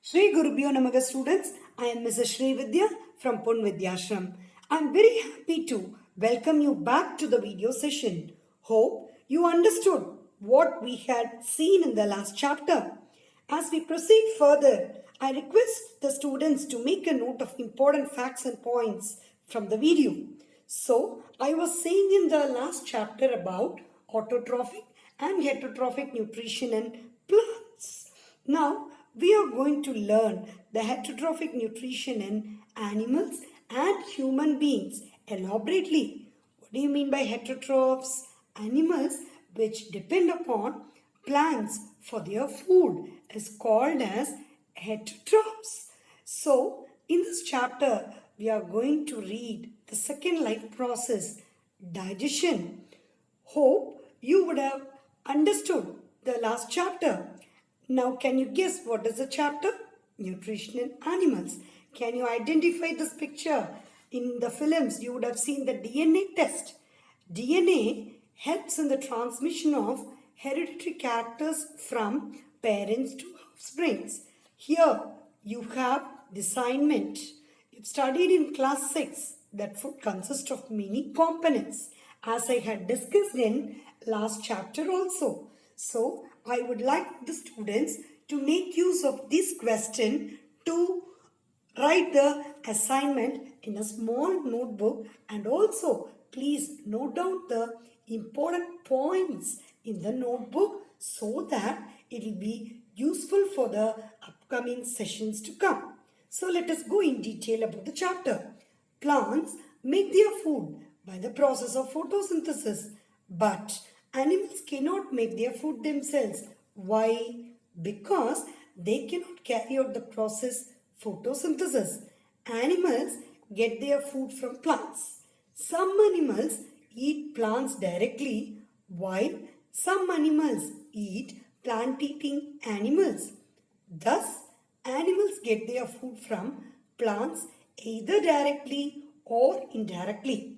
Shri Gurubhyo Namaga students, I am Mrs. Shri Vidya from Pun Vidyashram. I am very happy to welcome you back to the video session. Hope you understood what we had seen in the last chapter. As we proceed further, I request the students to make a note of important facts and points from the video. So, I was saying in the last chapter about autotrophic and heterotrophic nutrition in plants. Now, we are going to learn the heterotrophic nutrition in animals and human beings elaborately. What do you mean by heterotrophs? Animals which depend upon plants for their food is called as heterotrophs. So, in this chapter, we are going to read the second life process, digestion. Hope you would have understood the last chapter. Now, can you guess what is the chapter? Nutrition in animals. Can you identify this picture? In the films, you would have seen the DNA test. DNA helps in the transmission of hereditary characters from parents to offsprings. Here, you have the assignment. You've studied in class 6 that food consists of many components, as I had discussed in last chapter also. So, I would like the students to make use of this question to write the assignment in a small notebook, and also please note down the important points in the notebook so that it will be useful for the upcoming sessions to come. So let us go in detail about the chapter. Plants make their food by the process of photosynthesis, but animals cannot make their food themselves. Why? Because they cannot carry out the process photosynthesis. Animals get their food from plants. Some animals eat plants directly, while some animals eat plant-eating animals. Thus, animals get their food from plants either directly or indirectly.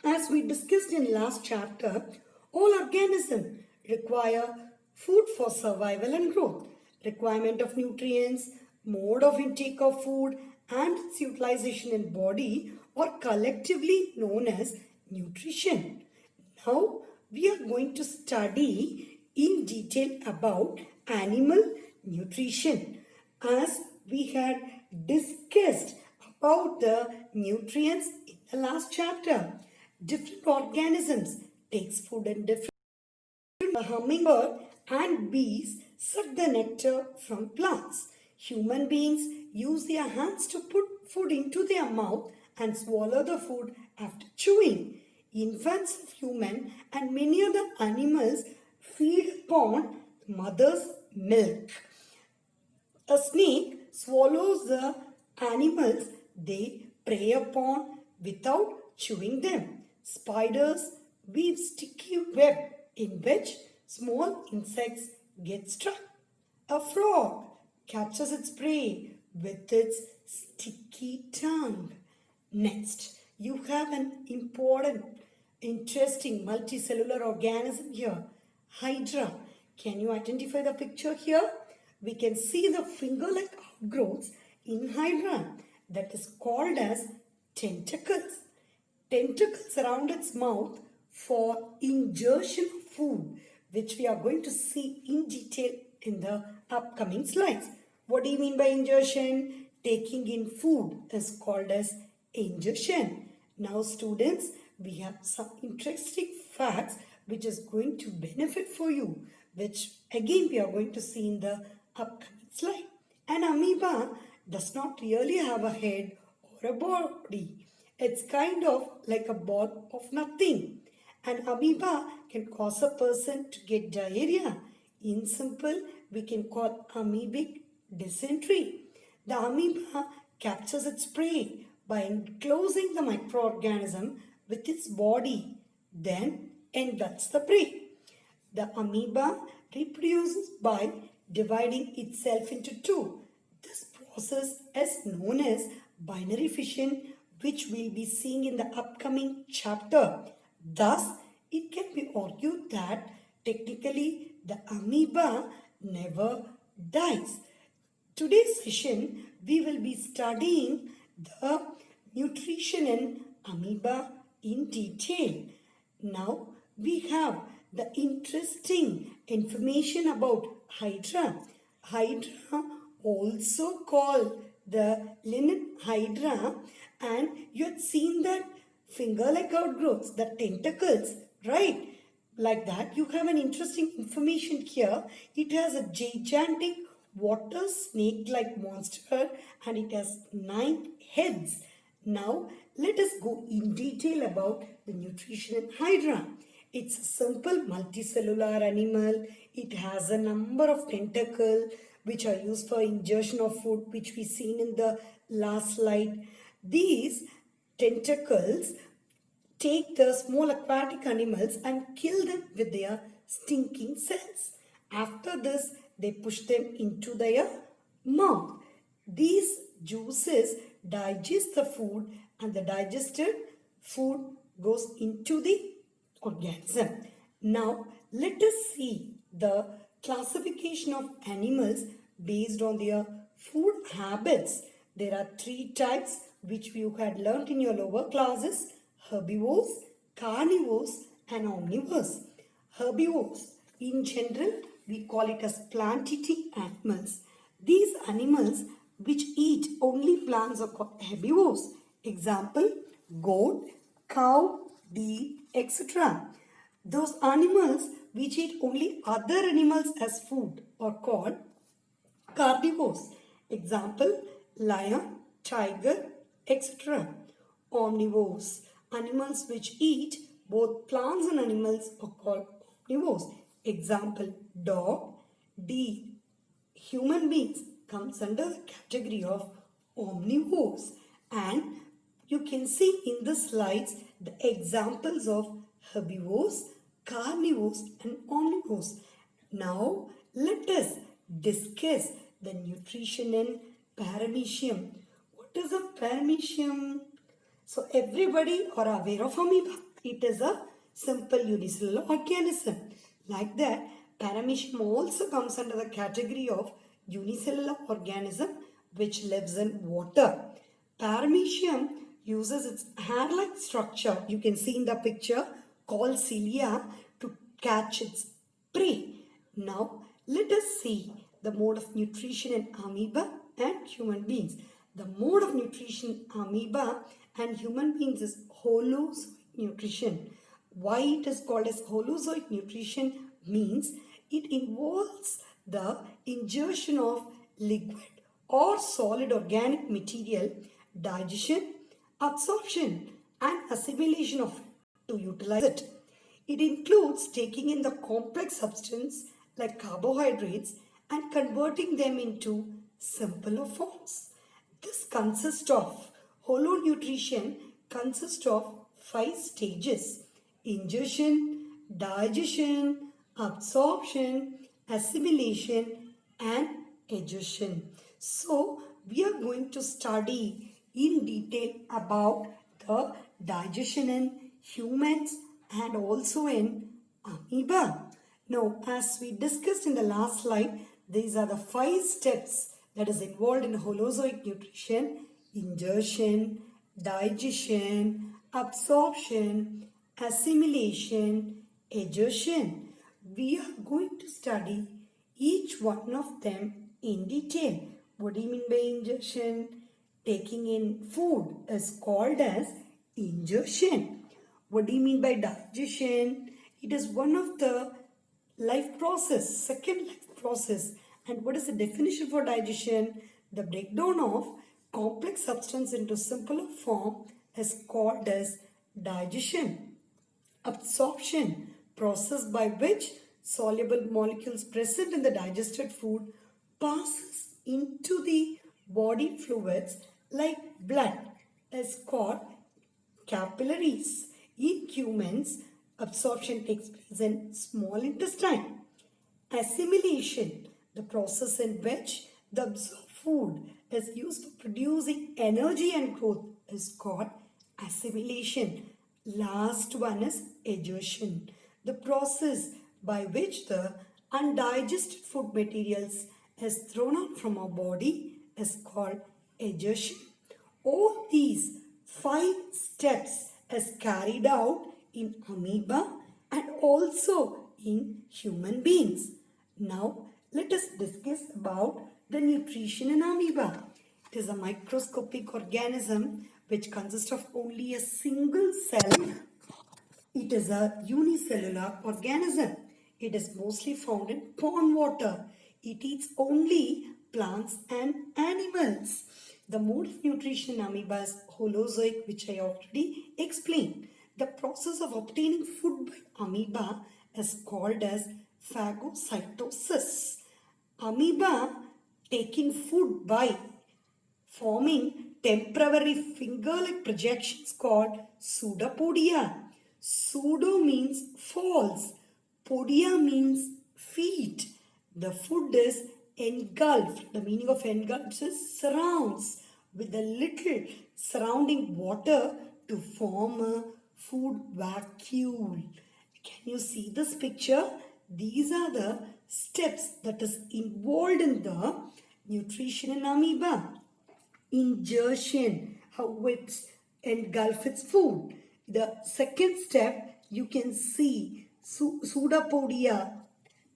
As we discussed in last chapter, all organisms require food for survival and growth. Requirement of nutrients, mode of intake of food, and its utilization in body are collectively known as nutrition. Now, we are going to study in detail about animal nutrition. As we had discussed about the nutrients in the last chapter, different organisms takes food in different. The hummingbird and bees suck the nectar from plants. Human beings use their hands to put food into their mouth and swallow the food after chewing. Infants of human and many other animals feed upon mother's milk. A snake swallows the animals they prey upon without chewing them. Spiders weave sticky web in which small insects get stuck. A frog catches its prey with its sticky tongue. Next, you have an important, interesting multicellular organism here, Hydra. Can you identify the picture here? We can see the finger-like outgrowths in Hydra that is called as tentacles. Tentacles around its mouth for ingestion of food, which we are going to see in detail in the upcoming slides. What do you mean by ingestion? Taking in food is called as ingestion. Now students, we have some interesting facts which is going to benefit for you, which again we are going to see in the upcoming slide. An amoeba does not really have a head or a body. It's kind of like a ball of nothing. An amoeba can cause a person to get diarrhea. In simple, we can call amoebic dysentery. The amoeba captures its prey by enclosing the microorganism with its body, then engulfs the prey. The amoeba reproduces by dividing itself into two. This process is known as binary fission, which we'll be seeing in the upcoming chapter. Thus, it can be argued that technically the amoeba never dies. today's session we will be studying the nutrition in amoeba in detail. Now we have the interesting information about hydra. Hydra, also called the linen hydra, and you had seen that finger-like outgrowths, the tentacles, right? Like that, you have an interesting information here. It has a gigantic water snake-like monster and it has 9 heads. Now, let us go in detail about the nutrition in hydra. It's a simple multicellular animal. It has a number of tentacles which are used for ingestion of food, which we seen in the last slide. These tentacles take the small aquatic animals and kill them with their stinking cells. After this, they push them into their mouth. These juices digest the food and the digested food goes into the organism. Now, let us see the classification of animals based on their food habits. There are 3 types which you had learnt in your lower classes: herbivores, carnivores and omnivores. Herbivores, in general, we call it as plant-eating animals. These animals which eat only plants are called herbivores. Example, goat, cow, deer, etc. Those animals which eat only other animals as food are called carnivores. Example, lion, tiger, etc. Omnivores, animals which eat both plants and animals are called omnivores. Example, dog, deer, human beings comes under the category of omnivores. And you can see in the slides the examples of herbivores, carnivores and omnivores. Now let us discuss the nutrition in paramecium. What is a paramecium? So everybody are aware of amoeba. It is a simple unicellular organism. Like that, paramecium also comes under the category of unicellular organism which lives in water. Paramecium uses its hair-like structure, you can see in the picture, called cilia, to catch its prey. Now, let us see the mode of nutrition in amoeba and human beings. The mode of nutrition in amoeba and human beings is holozoic nutrition. Why it is called as holozoic nutrition means it involves the ingestion of liquid or solid organic material, digestion, absorption and assimilation of it to utilize it. It includes taking in the complex substance like carbohydrates and converting them into simpler forms. This consists of holonutrition consists of 5 stages: ingestion, digestion, absorption, assimilation and egestion. So we are going to study in detail about the digestion in humans and also in amoeba. Now, as we discussed in the last slide, these are the 5 steps that is involved in holozoic nutrition: ingestion, digestion, absorption, assimilation, egestion. We are going to study each one of them in detail. What do you mean by ingestion? Taking in food is called as ingestion. What do you mean by digestion? It is one of the life process, second life process. And what is the definition for digestion? The breakdown of complex substance into simpler form is called as digestion. Absorption, process by which soluble molecules present in the digested food passes into the body fluids like blood, is called capillaries. In humans, absorption takes place in small intestine. Assimilation, the process in which the absorbed food is used for producing energy and growth, is called assimilation. Last one is egestion, the process by which the undigested food materials is thrown out from our body is called ingestion. All these 5 steps is carried out in amoeba and also in human beings. Now let us discuss about the nutrition in amoeba. It is a microscopic organism which consists of only a single cell. It is a unicellular organism. It is mostly found in pond water. It eats only plants and animals. The mode of nutrition in amoeba is holozoic, which I already explained. The process of obtaining food by amoeba is called as phagocytosis. Amoeba taking food by forming temporary finger-like projections called pseudopodia. Pseudo means false. Podia means feet. The food is engulfed. The meaning of engulfed is surrounds with a little surrounding water to form a food vacuole. Can you see this picture? These are the steps that is involved in the nutrition in amoeba. Ingestion, how it engulfs its food. The second step, you can see pseudopodia.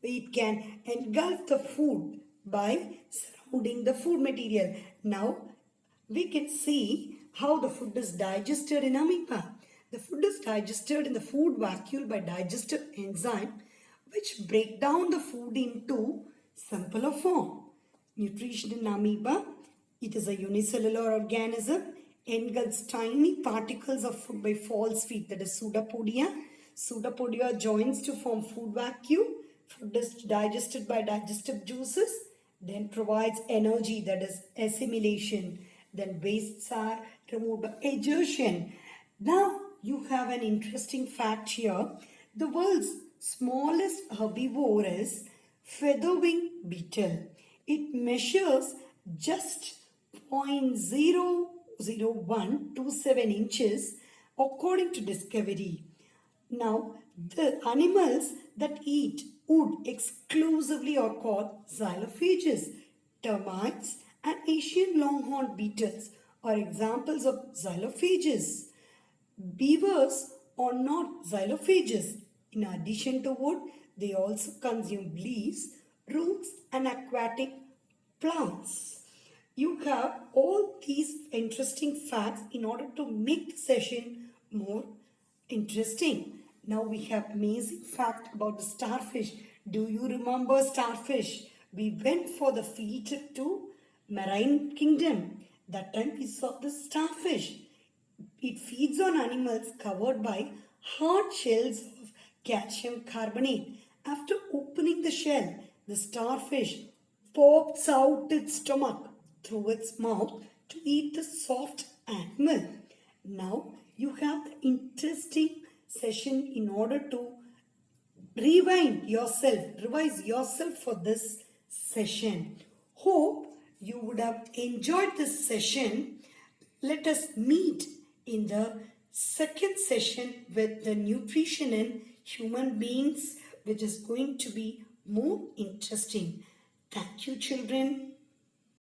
It can engulf the food by surrounding the food material. Now, we can see how the food is digested in amoeba. The food is digested in the food vacuole by digestive enzyme which break down the food into simpler form. Nutrition in amoeba. It is a unicellular organism, engulfs tiny particles of food by false feet, that is pseudopodia. Pseudopodia joins to form food vacuole. Food is digested by digestive juices, then provides energy, that is assimilation. Then wastes are removed by ingestion. Now you have an interesting fact here. The world's smallest herbivore is featherwing beetle. It measures just 0.00127 inches according to Discovery. Now, the animals that eat wood exclusively are called xylophages. Termites and Asian longhorn beetles are examples of xylophages. Beavers are not xylophages. In addition to wood, they also consume leaves, roots and aquatic plants. You have all these interesting facts in order to make the session more interesting. Now we have amazing fact about the starfish. Do you remember starfish? We went for the field trip to Marine Kingdom. That time we saw the starfish. It feeds on animals covered by hard shells of calcium carbonate. After opening the shell, the starfish pops out its stomach through its mouth to eat the soft animal. Now you have the interesting session in order to revise yourself for this session. Hope you would have enjoyed this session. Let us meet in the second session with the nutrition in human beings, which is going to be more interesting. Thank you, children.